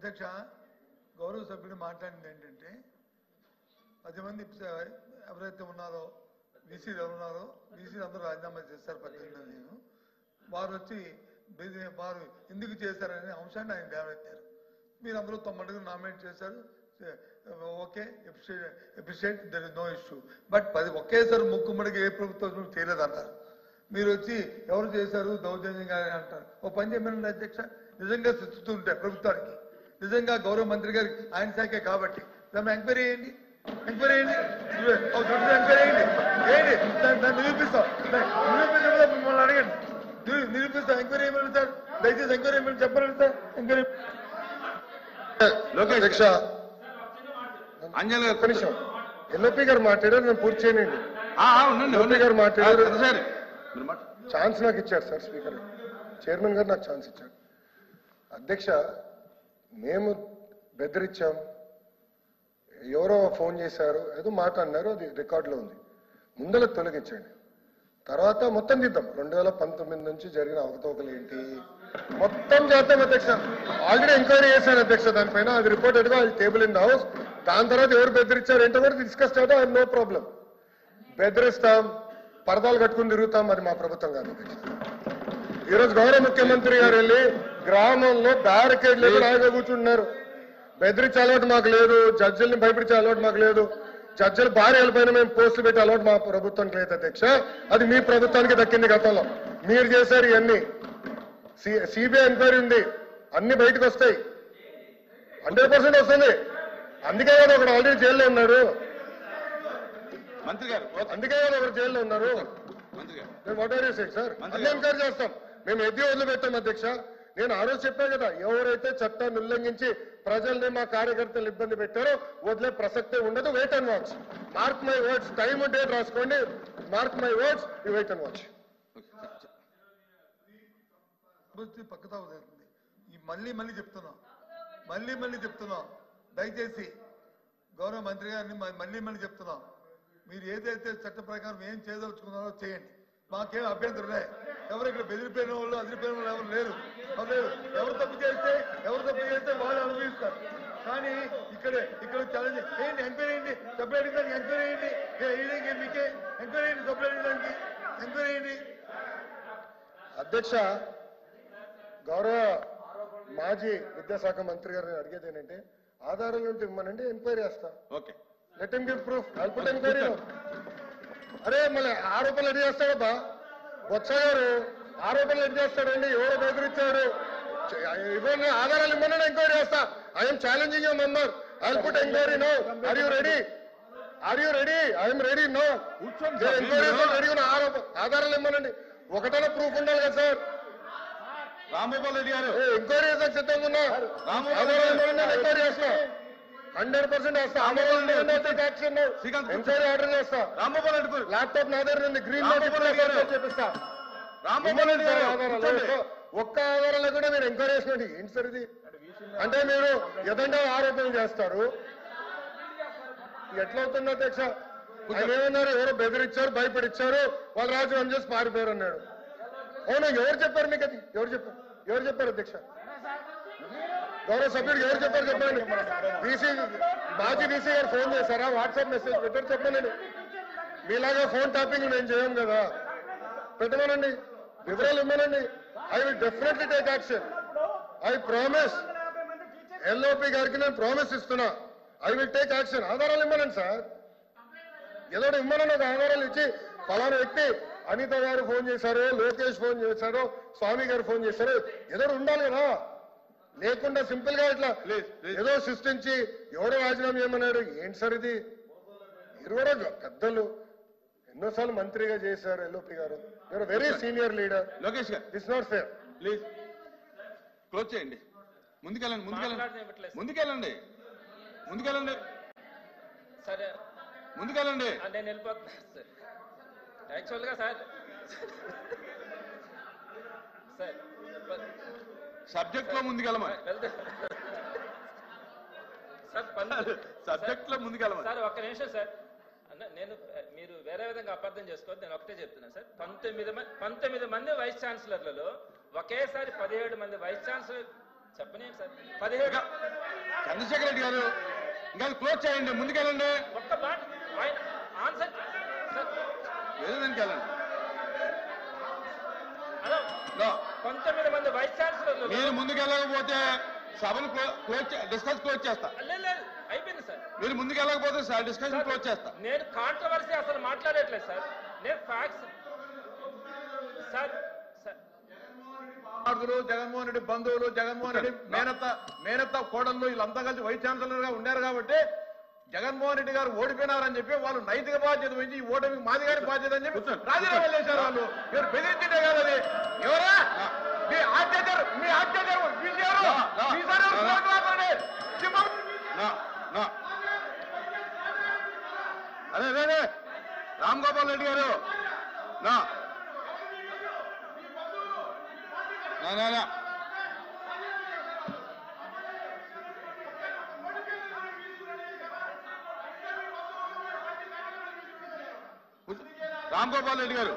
అధ్యక్ష గౌరవ సభ్యుడు మాట్లాడింది ఏంటంటే 10 మంది ఎవరైతే ఉన్నారో బీసీలు ఎవరున్నారో బీసీలు అందరూ రాజీనామా చేస్తారు 18 నేను వారు వచ్చి వారు ఎందుకు చేశారనే అంశాన్ని ఆయన లేవనెత్తారు. మీరు అందరూ 9 నామినేట్ చేశారు. Okay, appreciate, there is no issue. But ఒకేసారి ముక్కుమ్మడికి ఏ ప్రభుత్వం చేయలేదన్నారు. మీరు వచ్చి ఎవరు చేశారు దౌర్జన్యంగా అంటారు. ఓ పని చేయమనండి అధ్యక్ష, నిజంగా శిస్తుంటే ప్రభుత్వానికి నిజంగా గౌరవ మంత్రి గారికి ఆయన శాఖే కాబట్టి ఎంక్వైరీ చేయండి, ఎంక్వైరీ చేయండి, ఎంక్వైరీ చేయండి, దాన్ని నిరూపిస్తాం. మిమ్మల్ని అడగండి, నిరూపిస్తాం. ఎంక్వైరీ ఏమని సార్, దయచేసి ఎంక్వైరీ ఏమని చెప్పండి సార్. ఎంక్వైరీ అధ్యక్ష అంజలి ఒక్క నిమిషం, ఎల్ఓపి గారు మాట్లాడారు, నేను పూర్తి చేయనండి. ఎల్ఓపి గారు మాట్లాడారు, ఛాన్స్ నాకు ఇచ్చారు సార్ స్పీకర్, చైర్మన్ గారు నాకు ఛాన్స్ ఇచ్చారు. అధ్యక్ష, మేము బెదిరించాం, ఎవరో ఫోన్ చేశారు, ఏదో మాట అన్నారు, అది రికార్డులో ఉంది. ముందర తొలగించండి, తర్వాత మొత్తం తీద్దాం. 2019 నుంచి జరిగిన అవకతవకలు ఏంటి మొత్తం చేద్దాం అధ్యక్ష. ఆల్రెడీ ఎంక్వైరీ చేశాను అధ్యక్ష దానిపైన, అది రిపోర్టెడ్ గా, అది టేబుల్ ఇన్ ద హౌస్. దాని తర్వాత ఎవరు బెదిరించారు ఏంటో కూడా డిస్కస్ చేయడం, అది నో ప్రాబ్లం. బెదిరిస్తాం, పరదాలు కట్టుకుని తిరుగుతాం, మరి మా ప్రభుత్వం కాదు అధ్యక్ష. ఈరోజు గౌరవ ముఖ్యమంత్రి గారు వెళ్ళి గ్రామంలో బ్యారికేడ్లు రాయిగా కూర్చుంటున్నారు. బెదిరించే అలవాటు మాకు లేదు, జడ్జిల్ని భయపరిచే అలవాటు మాకు లేదు, జడ్జిల భార్యల పైన మేము పోస్టులు పెట్టే అలవాటు మా ప్రభుత్వానికి లేదు అధ్యక్ష. అది మీ ప్రభుత్వానికి దక్కింది గతంలో, మీరు చేశారు ఇవన్నీ. సిబిఐ ఎంక్వైరీ ఉంది, అన్ని బయటకు వస్తాయి, 100% వస్తుంది. అందుకే కదా ఒకడు ఆల్రెడీ జైల్లో ఉన్నాడు, మంత్రి గారు, అందుకే కదా ఒకరు జైల్లో ఉన్నారు. మేము what are you saying sir, అన్ని ఎంక్వైరీ చేస్తాం, మేము ఎద్ది వదిలిపెట్టాం అధ్యక్ష. నేను ఆ రోజు చెప్పాను కదా, ఎవరైతే చట్టాన్ని ఉల్లంఘించి ప్రజల్ని మా కార్యకర్తలు ఇబ్బంది పెట్టారో వదిలే ప్రసక్తే ఉండదు. Wait and watch, mark my words, time date రాసుకోండి, mark my words, you wait and watch. పక్కతా అవుతుంది. ఈ మళ్ళీ చెప్తున్నాం, దయచేసి గౌరవ మంత్రి గారిని మళ్ళీ చెప్తున్నాం, మీరు ఏదైతే చట్ట ప్రకారం ఏం చేయదలుచుకున్నారో చేయండి, మాకేం అభ్యంతరం లే. ఎవరు ఇక్కడ బెదిరిపోయిన వాళ్ళు అదిరిపోయిన వాళ్ళు ఎవరు లేరు. ఎవరు తప్పు చేస్తే వాళ్ళు అనుభవిస్తారు. కానీ ఇక్కడ ఛాలెంజ్ ఏంటి, ఎంక్వైరీ చేయండి, సపరేట్ గా ఎంక్వైరీ చేయండి, మీకే ఎంక్వైరీ చేయండి, సపరేట్ దానికి ఎంక్వైరీ చేయండి. అధ్యక్ష, గౌరవ మాజీ విద్యాశాఖ మంత్రి గారిని అడిగేది ఏంటంటే, ఆధారాలు ఉంటే ఇవ్వమనండి, ఎంక్వైరీ చేస్తా. Okay, let him give proof, I put enquiry. అరే మళ్ళీ ఆరోపణలు ఎన్ని చేస్తాడబ్బా బొత్స గారు, ఆరోపణలు ఎన్ని చేస్తాడండి, ఎవరు బెదిరించారు, ఇవన్నీ ఆధారాలు ఇవ్వమని ఎంక్వైరీ చేస్తా. I'm challenging you member, I put enquiry now. Are you ready? I'm ready now. Enquiry ready ఉన్న ఆధారాలు ఇవ్వమనండి. ఒకటైనా ప్రూఫ్ ఉండాలి కదా సార్. రాంగోపాల్ రెడ్డి గారు, ఎంక్వైరీ చేసాక సిద్ధంగా ఉన్నా, ఎంక్వైరీ చేస్తా, 100% వేస్తా. ఎంక్వైరీ ఆర్డర్ చేస్తా. రాంగోపాల్ రెడ్డి గారు, ల్యాప్టాప్ నా దగ్గర ఉంది, గ్రీన్ చెప్పిస్తా. రాంగోపాల్ రెడ్డి గారు, ఒక్క ఆధారాలు కూడా మీరు ఎంక్వైరీ చేసినట్టు ఏంటి సార్ ఇది? అంటే మీరు ఎదంగా ఆరోపణలు చేస్తారు, ఎట్లవుతుంది అధ్యక్ష? ఆయన ఏమన్నారు, ఎవరో బెదిరించారు, భయపడిచ్చారు, వాళ్ళు రాజీనామా చేసి పారిపోయారు అన్నాడు. అవును, ఎవరు చెప్పారు మీకు అది? ఎవరు చెప్పారు అధ్యక్ష? గౌరవ సభ్యుడు ఎవరు చెప్పారు చెప్పండి. మాజీ డీసీ గారు ఫోన్ చేశారా, వాట్సాప్ మెసేజ్ పెట్టారు చెప్పండి. మీలాగా ఫోన్ ట్యాపింగ్ మేము చేయం కదా, పెట్టమనండి, వివరాలు ఇవ్వనండి. I will definitely take action. I promise, LOP గారికి నేను ప్రామిస్ ఇస్తున్నా, ఐ విల్ టేక్ యాక్షన్. ఆధారాలు ఇవ్వనండి సార్, ఏదో ఇవ్వనండి. ఒక ఆధారాలు ఇచ్చి ఫలానా వ్యక్తి అనిత గారు ఫోన్ చేశారు, లోకేష్ ఫోన్ చేశారు, స్వామి గారు ఫోన్ చేశారు, ఏదో ఉండాలి కదా. లేకుండా సింపుల్ గా ఇట్లా ఏదో సృష్టించి ఎవడో రాజీనామా చేయమన్నాడు, ఏంటి సార్ ఇది? మీరు కూడా పెద్దలు, ఎన్నోసార్లు మంత్రిగా చేశారు ఎల్ఓపి గారు, you are very senior leader. Lokesh గారు, it's not fair. Please close చేయండి, ముందుకెళ్ళండి సరే, ముందుకెళ్ళండి. నేను వెళ్ళిపోతున్నాను సార్. యాక్చువల్గా సార్ సబ్జెక్ట్ లో ముందుకెళ్ళమని, సబ్జెక్ట్ లో ముందుకెళ్ళమని సార్. ఒక్క నిమిషం సార్, నేను మీరు వేరే విధంగా అపార్థం చేసుకోవద్దు, నేను ఒకటే చెప్తున్నాను సార్. 19 మంది వైస్ ఛాన్సలర్లలో ఒకేసారి 17 మంది వైస్ ఛాన్సలర్ చెప్పనేయండి సార్ 17 చంద్రశేఖర్ రెడ్డి గారు ఇంకా క్లోజ్ చేయండి, ముందుకెళ్ళండి. ఒక్క మాట ఆయన ఆన్సర్ సార్. ఏదో దానికి వెళ్ళండి. Hello No. 19 మంది వైస్ ఛాన్సలర్లు మీరు ముందుకెళ్ళకపోతే సభను డిస్కస్ క్లోజ్ చేస్తా. లేదు అయిపోయింది సార్. మీరు ముందుకెళ్ళకపోతే డిస్కషన్ క్లోజ్ చేస్తా. నేను కాంట్రవర్సీ అసలు మాట్లాడట్లేదు సార్, నేను ఫ్యాక్ట్స్ సార్. జగన్మోహన్ రెడ్డి బంధువులు, జగన్మోహన్ రెడ్డి మేనత్త కోడళ్ళు వీళ్ళంతా కలిసి వైస్ ఛాన్సలర్ గా ఉన్నారు కాబట్టి జగన్మోహన్ రెడ్డి గారు ఓడిపోయినారని చెప్పి వాళ్ళు నైతిక బాధ్యత వహించి ఈ ఓటమి మాది గారి బాధ్యత అని చెప్పి రాజీనామా చేశారు. వాళ్ళు మీరు బెదిరించిందే కాదు అది. ఎవరా మీ ఆత్మహత్య అదే రామ్ గోపాల్ రెడ్డి గారు నా రామ్ గోపాల్ రెడ్డి గారు